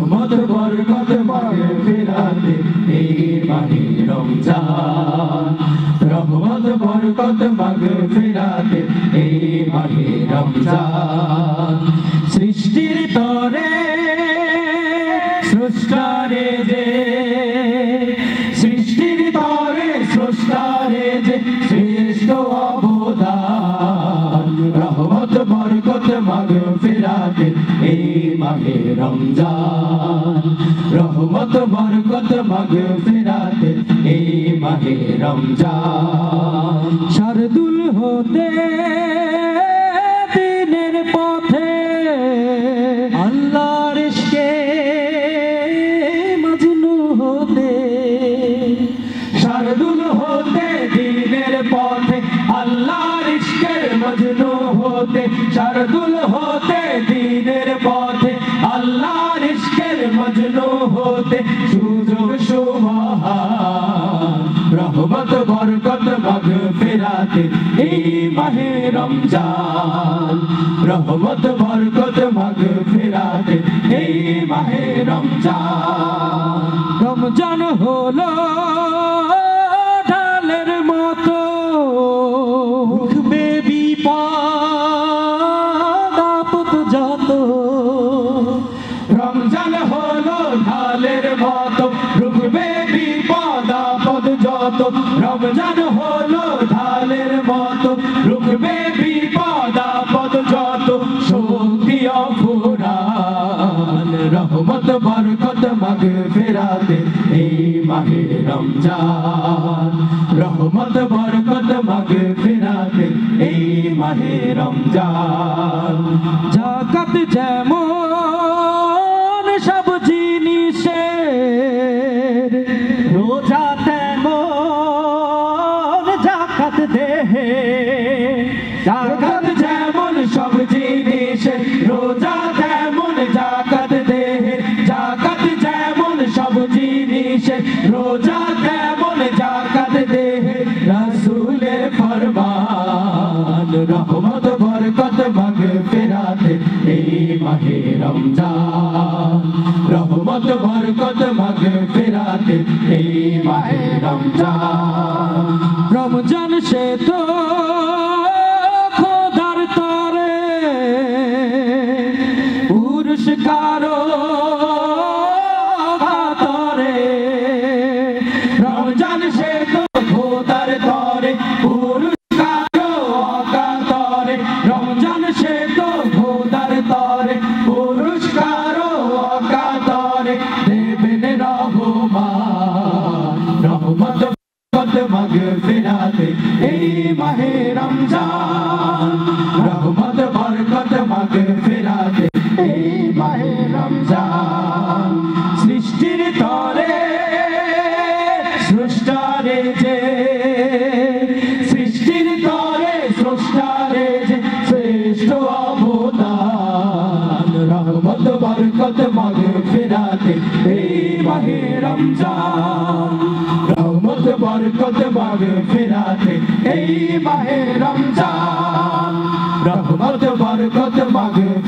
রহমত বরকত মাগফিরাতে এই মাহে রমজান রহমত বরকত মাগফিরাতে এই মাহে রমজান সৃষ্টির তরে স্রষ্টারে যে সৃষ্টির তরে স্রষ্টারে যে শ্রেষ্ঠ অবদান রহমত বরকত মাগফিরাতে এই মাহে রমজান রহমত বরকত মাগফিরাতে এই মাহে রমজান শারদুল হতে দিনের পথে আল্লাহর ইশকে মজনু হতে শারদুল হতে দিনের পথে আল্লাহর ইশকে মজনু হতে শারদুল হতে দিনের পথে আল্লাহর ইশকের মজনু হতে সুযোগ সুমহান রহমত বরকত মাগফিরাতে এই মাহে রমজান রহমত বরকত মাগফিরাতে এই মাহে রমজান রমজান হলো ঢালের মতো রুখবে বিপদ আপদ যত রমজান হলো ঢালের মতো রুখবে বিপদ আপদ যত রমজান হলো ঢালের মতো রুখবে বিপদ আপদ যত শক্তি অফুরান রহমত বরকত মাগফিরাতে এই মাহে রমজান রহমত বরকত মাগফিরাতে এই মাহে রমজান যাকাত যেমন সব জিনিসের রোজা তেমন যাকাত দেহে যাকাত যেমন সব জিনিসের রোজা তেমন যাকাত দেহে যাকাত যেমন সব জিনিসের রোজা তেমন যাকাত দেহে রাসূলের ফরমান রহমত বরকত মাগফিরাতে এই মাহে রমজান রহমত বরকত মাগফিরাতে এই মাহে রমজান রমজান সে তো খোদার তরে পুরস্কারও তরে রমজান সে তো খোদার তরে পুরস্কারও তরে রমজান সে তো খোদার তরে পুরস্কারও তরে দেবেন রহমান রহমত মাগফিরাতে এই মাহে রমজান রহমত বরকত মাগফিরাতে এই মাহে রমজান সৃষ্টির তরে স্রষ্টারে যে সৃষ্টির তরে স্রষ্টারে যে শ্রেষ্ঠ অবদান রহমত বরকত মাগফিরাতে এই মাহে রমজান রহমত বরকত মাগফিরাতে এই মাহে রমজান রহমত বরকত মাগফিরাতে